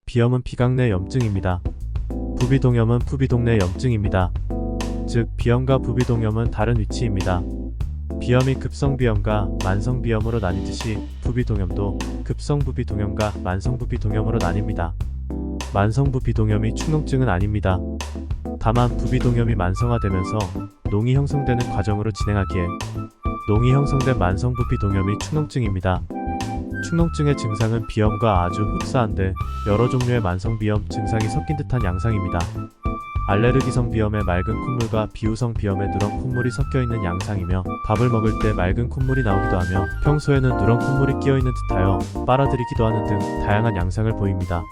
비염은 피각 내 염증입니다. 부비동염은 부비동 내 염증입니다. 즉 비염과 부비동염은 다른 위치입니다. 비염이 급성비염과 만성비염으로 나뉘듯이 부비동염도 급성부비동염과 만성부비동염으로 나뉩니다. 만성부비동염이 축농증은 아닙니다. 다만 부비동염이 만성화되면서 농이 형성되는 과정으로 진행하기에 농이 형성된 만성부비동염이 축농증입니다. 축농증의 증상은 비염과 아주 흡사한데 여러 종류의 만성비염 증상이 섞인 듯한 양상입니다. 알레르기성 비염의 맑은 콧물과 비후성 비염의 누런 콧물이 섞여있는 양상이며 밥을 먹을 때 맑은 콧물이 나오기도 하며 평소에는 누런 콧물이 끼어있는 듯하여 빨아들이기도 하는 등 다양한 양상을 보입니다.